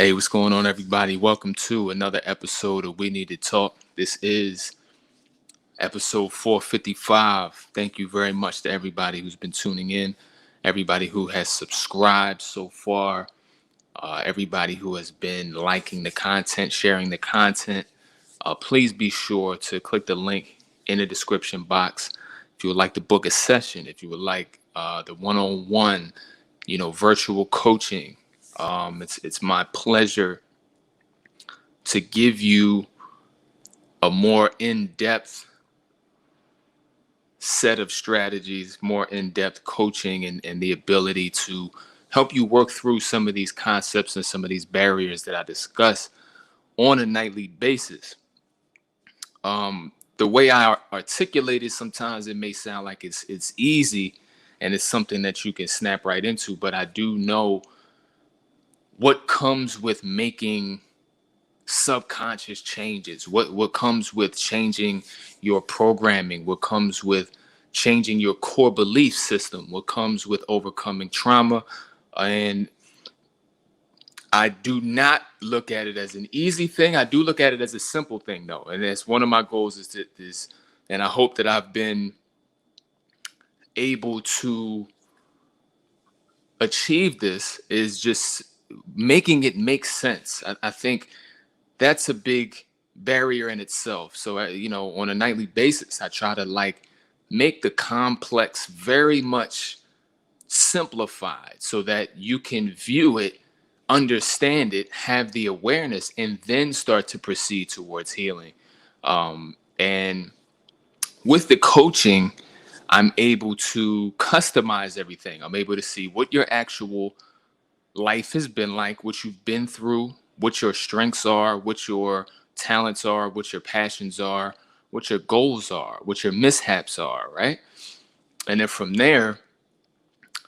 Hey, what's going on, everybody? Welcome to another episode of We Need to Talk. This is episode 455. Thank you very much to everybody who's been tuning in, everybody who has subscribed so far, everybody who has been liking the content, sharing the content. Please be sure to click the link in the description box if you would like to book a session, if you would like the one-on-one, virtual coaching. It's my pleasure to give you a more in-depth set of strategies, more in-depth coaching, and the ability to help you work through some of these concepts and some of these barriers that I discuss on a nightly basis. The way I articulate it, sometimes it may sound like it's easy and it's something that you can snap right into, but I do know what comes with making subconscious changes, what comes with changing your programming, what comes with changing your core belief system, what comes with overcoming trauma. And I do not look at it as an easy thing. I do look at it as a simple thing, though, and that's one of my goals and I hope that I've been able to achieve this, is just making it make sense. I think that's a big barrier in itself. So, on a nightly basis, I try to make the complex very much simplified so that you can view it, understand it, have the awareness, and then start to proceed towards healing. And with the coaching, I'm able to customize everything. I'm able to see what your actual life has been like, what you've been through, what your strengths are, what your talents are, what your passions are, what your goals are, what your mishaps are, right? And then from there,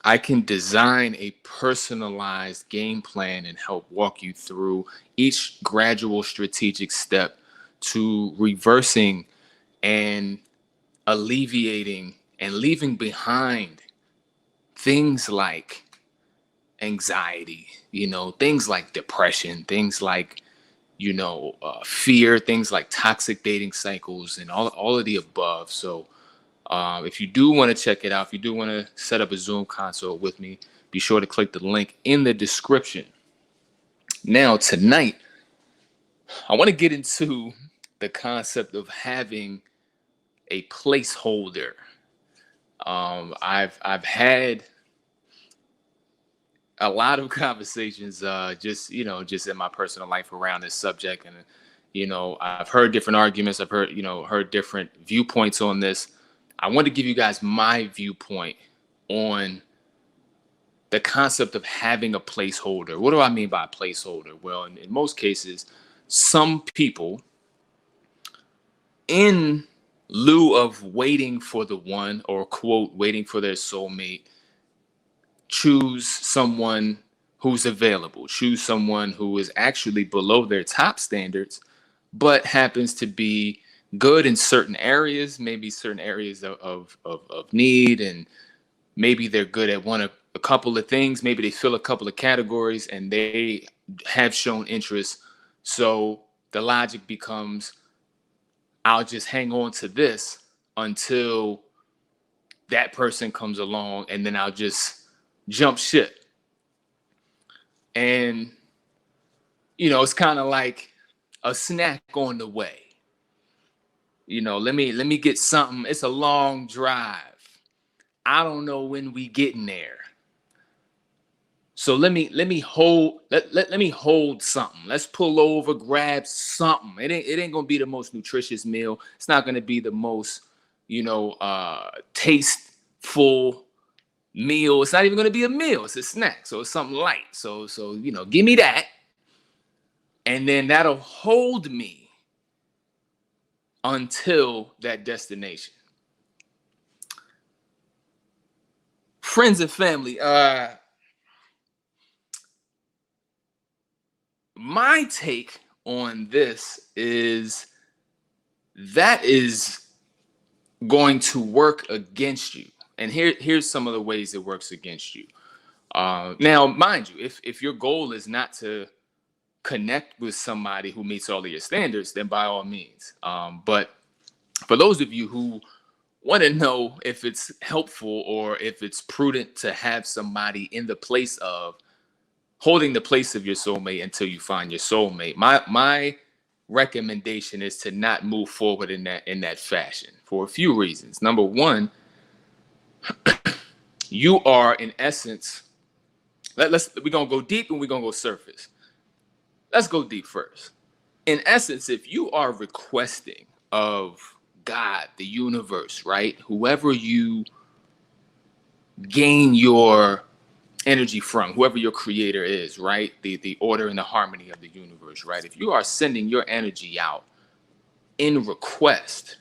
I can design a personalized game plan and help walk you through each gradual strategic step to reversing and alleviating and leaving behind things like anxiety, things like depression, things like, fear, things like toxic dating cycles, and all of the above. So if you do want to check it out, if you do want to set up a Zoom consult with me, be sure to click the link in the description. Now, tonight, I want to get into the concept of having a placeholder. I've had a lot of conversations, just in my personal life around this subject, and I've heard different arguments. I've heard different viewpoints on this. I want to give you guys my viewpoint on the concept of having a placeholder. What do I mean by a placeholder? Well, in most cases, some people, in lieu of waiting for the one, or quote, waiting for their soulmate, choose someone who's available, choose someone who is actually below their top standards, but happens to be good in certain areas, maybe certain areas of need, and maybe they're good at a couple of things, maybe they fill a couple of categories and they have shown interest. So the logic becomes, I'll just hang on to this until that person comes along, and then I'll just jump ship. And it's kind of like a snack on the way. Let me get something. It's a long drive. I don't know when we getting there. So let me hold something. Let's pull over, grab something. It ain't gonna be the most nutritious meal. It's not gonna be the most, tasteful meal. It's not even gonna be a meal. It's a snack. So it's something light. So give me that, and then that'll hold me until that destination. Friends and family, my take on this is that is going to work against you. And here's some of the ways it works against you. Now, mind you, if your goal is not to connect with somebody who meets all of your standards, then by all means. But for those of you who want to know if it's helpful or if it's prudent to have somebody in the place of holding the place of your soulmate until you find your soulmate, my recommendation is to not move forward in that fashion for a few reasons. Number one, you are in essence, we're gonna go deep and we're gonna go surface. Let's go deep first. In essence, if you are requesting of God, the universe, right, whoever you gain your energy from, whoever your creator is, right, the order and the harmony of the universe, right, if you are sending your energy out in request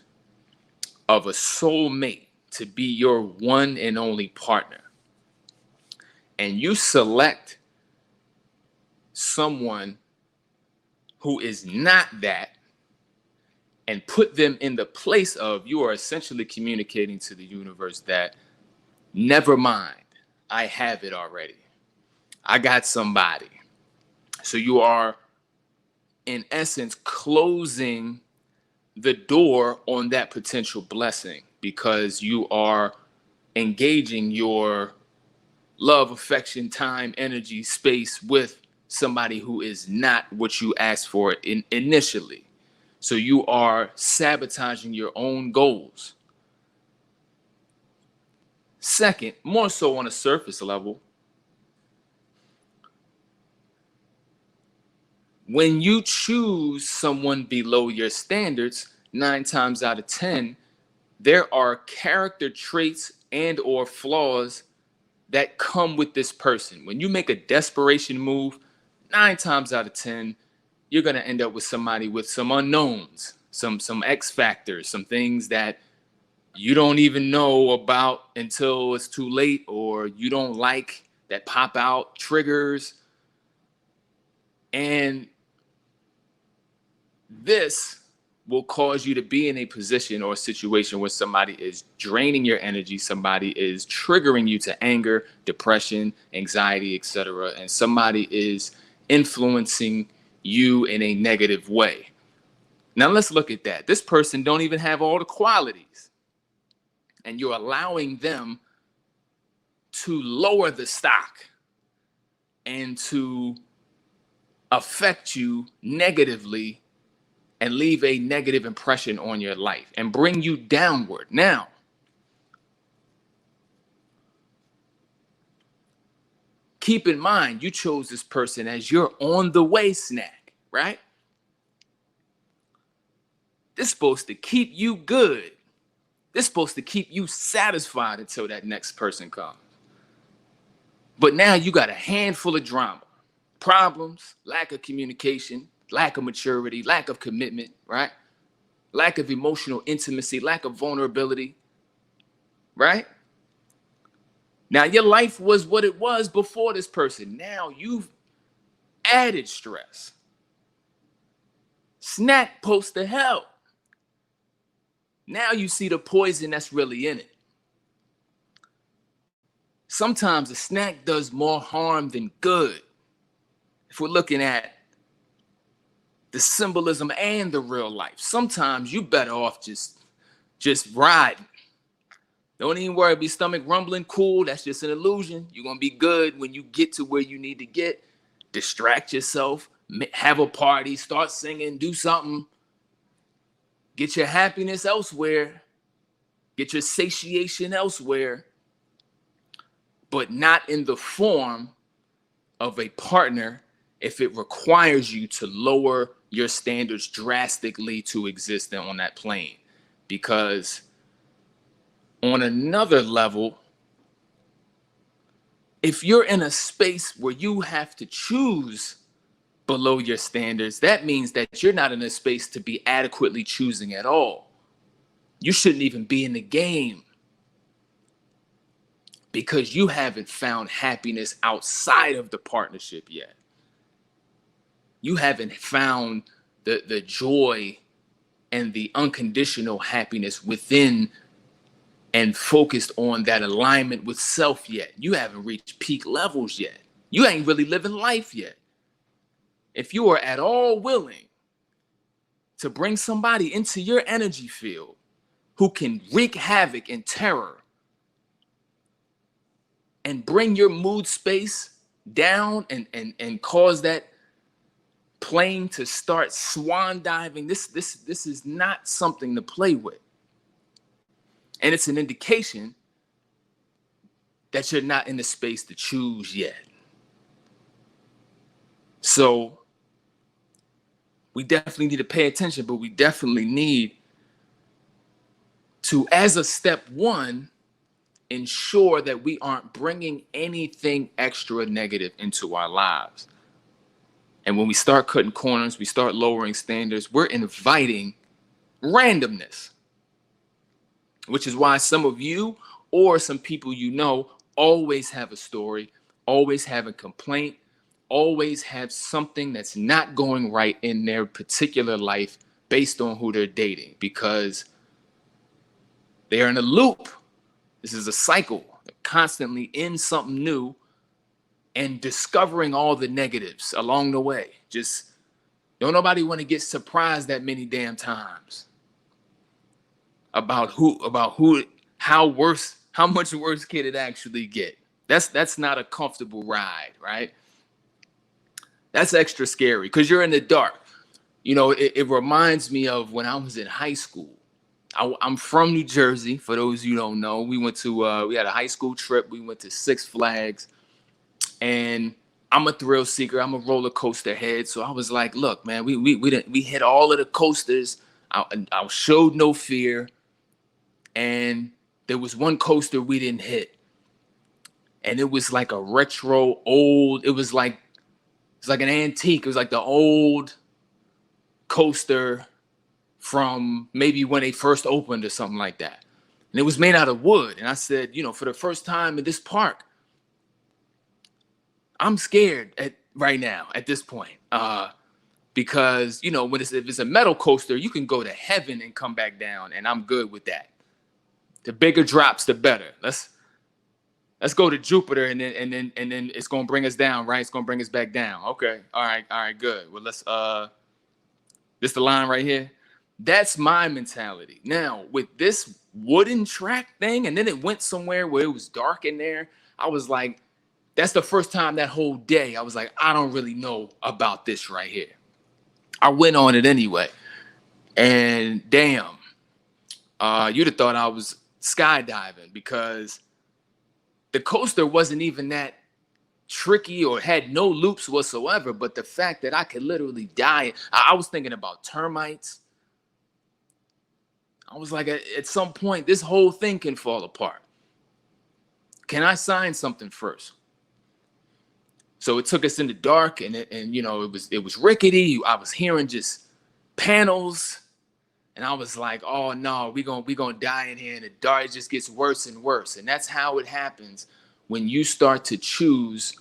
of a soulmate to be your one and only partner, and you select someone who is not that and put them in the place of, you are essentially communicating to the universe that, never mind, I have it already. I got somebody. So you are, in essence, closing the door on that potential blessing because you are engaging your love, affection, time, energy, space with somebody who is not what you asked for initially. So you are sabotaging your own goals. Second, more so on a surface level, when you choose someone below your standards, 9 times out of 10, there are character traits and or flaws that come with this person. When you make a desperation move, 9 times out of 10, you're going to end up with somebody with some unknowns, some X factors, some things that you don't even know about until it's too late, or you don't like, that pop out, triggers. And this will cause you to be in a position or a situation where somebody is draining your energy, somebody is triggering you to anger, depression, anxiety, etc., and somebody is influencing you in a negative way. Now let's look at that. This person don't even have all the qualities, and you're allowing them to lower the stock and to affect you negatively and leave a negative impression on your life and bring you downward. Now, keep in mind, you chose this person as your on the way snack, right? This is supposed to keep you good. This is supposed to keep you satisfied until that next person comes. But now you got a handful of drama, problems, lack of communication, lack of maturity, lack of commitment, right? Lack of emotional intimacy, lack of vulnerability, right? Now your life was what it was before this person. Now you've added stress. Snack post to hell. Now you see the poison that's really in it. Sometimes a snack does more harm than good. If we're looking at the symbolism and the real life, sometimes you better off just riding. Don't even worry, be stomach rumbling, cool. That's just an illusion. You're gonna be good when you get to where you need to get. Distract yourself, have a party, start singing, do something. Get your happiness elsewhere. Get your satiation elsewhere, but not in the form of a partner if it requires you to lower your standards drastically to exist on that plane. Because on another level, if you're in a space where you have to choose below your standards, that means that you're not in a space to be adequately choosing at all. You shouldn't even be in the game because you haven't found happiness outside of the partnership yet. You haven't found the joy and the unconditional happiness within and focused on that alignment with self yet. You haven't reached peak levels yet. You ain't really living life yet. if you are at all willing to bring somebody into your energy field who can wreak havoc and terror and bring your mood space down and cause that plane to start swan diving, this is not something to play with. And it's an indication that you're not in the space to choose yet. So we definitely need to pay attention, but we definitely need to, as a step one, ensure that we aren't bringing anything extra negative into our lives. And when we start cutting corners, we start lowering standards, we're inviting randomness, which is why some of you or some people you know always have a story, always have a complaint, always have something that's not going right in their particular life based on who they're dating, because they're in a loop. This is a cycle. They're constantly in something new and discovering all the negatives along the way. Just don't nobody want to get surprised that many damn times about how much worse can it actually get. That's not a comfortable ride, right? That's extra scary because you're in the dark. You know, it reminds me of when I was in high school. I'm from New Jersey. For those you don't know, we went to we had a high school trip. We went to Six Flags, and I'm a thrill seeker. I'm a roller coaster head. So I was like, look, man, we hit all of the coasters. I showed no fear, and there was one coaster we didn't hit, and it was like a retro old. It's like an antique. It was like the old coaster from maybe when they first opened or something like that. And it was made out of wood. And I said, you know, for the first time in this park, I'm scared right now at this point. Because, you know, if it's a metal coaster, you can go to heaven and come back down, and I'm good with that. The bigger drops, the better. Let's go to Jupiter, and then it's gonna bring us down, right? It's gonna bring us back down. Okay. All right, good. Well, let's this the line right here. That's my mentality. Now, with this wooden track thing, and then it went somewhere where it was dark in there, I was like, that's the first time that whole day I was like, I don't really know about this right here. I went on it anyway. And damn, you'd have thought I was skydiving, because the coaster wasn't even that tricky or had no loops whatsoever. But the fact that I could literally die, I was thinking about termites. I was like, at some point, this whole thing can fall apart. Can I sign something first? So it took us in the dark, and you know, it was rickety. I was hearing just panels, and I was like, oh no, we gonna die in here, and the dark just gets worse and worse. And that's how it happens when you start to choose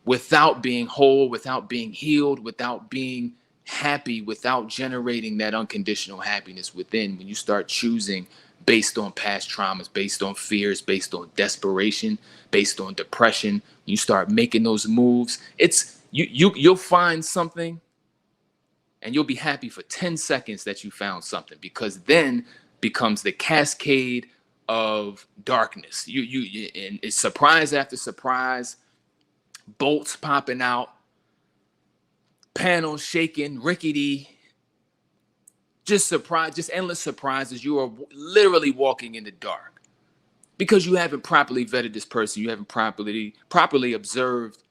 without being whole, without being healed, without being happy, without generating that unconditional happiness within. When you start choosing based on past traumas, based on fears, based on desperation, based on depression, you start making those moves, it's you'll find something, and you'll be happy for 10 seconds that you found something, because then becomes the cascade of darkness. And it's surprise after surprise, bolts popping out, panels shaking, rickety, just endless surprises. You are literally walking in the dark because you haven't properly vetted this person. You haven't properly observed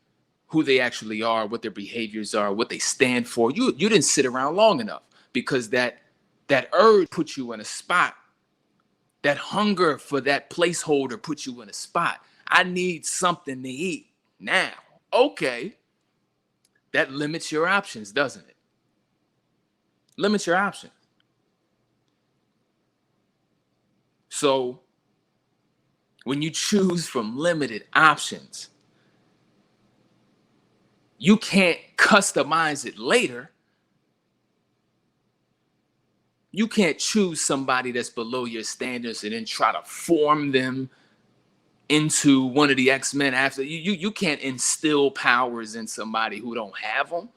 who they actually are, what their behaviors are, what they stand for. You didn't sit around long enough, because that urge put you in a spot. That hunger for that placeholder put you in a spot. I need something to eat now. Okay. That limits your options, doesn't it? Limits your options. So when you choose from limited options, you can't customize it later. You can't choose somebody that's below your standards and then try to form them into one of the X-Men after. You can't instill powers in somebody who don't have them.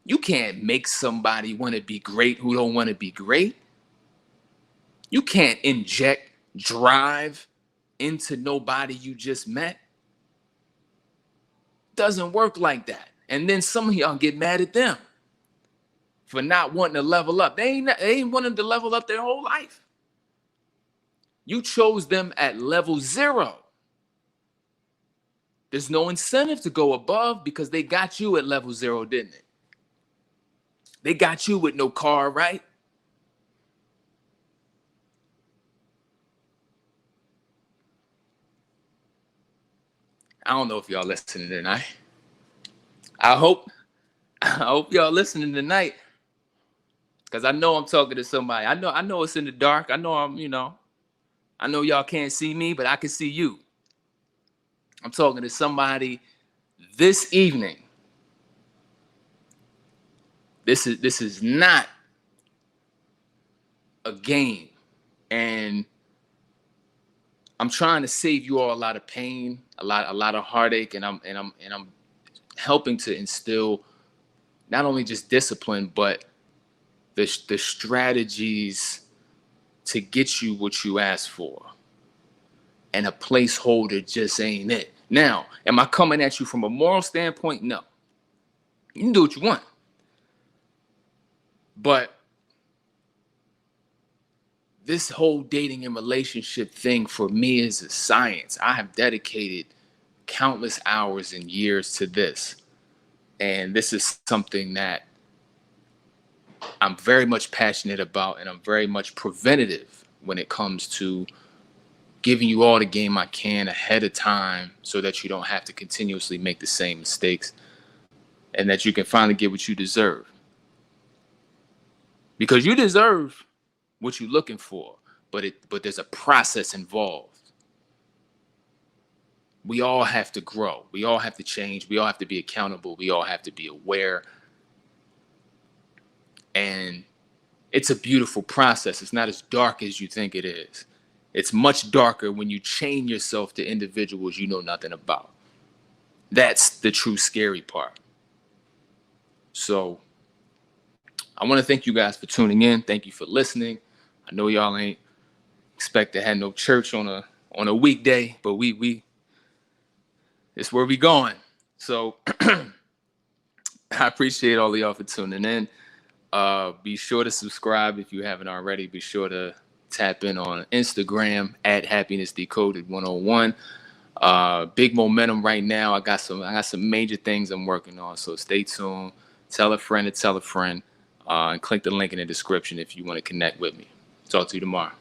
You can't make somebody want to be great who don't want to be great. You can't inject drive into nobody you just met. Doesn't work like that. And then some of y'all get mad at them for not wanting to level up. They ain't wanting to level up their whole life. You chose them at level 0. There's no incentive to go above because they got you at level 0, didn't it? They got you with no car, right? I don't know if y'all listening tonight. I hope I hope y'all listening tonight, because I know I'm talking to somebody. I know it's in the dark. I know y'all can't see me, but I can see you. I'm talking to somebody this evening. This is not a game. And I'm trying to save you all a lot of pain, a lot of heartache, and I'm helping to instill not only just discipline, but the strategies to get you what you asked for. And a placeholder just ain't it. Now, am I coming at you from a moral standpoint? No. You can do what you want. But this whole dating and relationship thing for me is a science. I have dedicated countless hours and years to this. And this is something that I'm very much passionate about, and I'm very much preventative when it comes to giving you all the game I can ahead of time so that you don't have to continuously make the same mistakes and that you can finally get what you deserve. Because you deserve what you're looking for, but there's a process involved. We all have to grow. We all have to change. We all have to be accountable. We all have to be aware. And it's a beautiful process. It's not as dark as you think it is. It's much darker when you chain yourself to individuals you know nothing about. That's the true scary part. So I want to thank you guys for tuning in. Thank you for listening. I know y'all ain't expect to have no church on a weekday, but we it's where we going. So I appreciate all of y'all for tuning in. Be sure to subscribe if you haven't already. Be sure to tap in on Instagram at Happiness Decoded 101. Big momentum right now. I got some major things I'm working on. So stay tuned. Tell a friend to tell a friend. And click the link in the description if you want to connect with me. Talk to you tomorrow.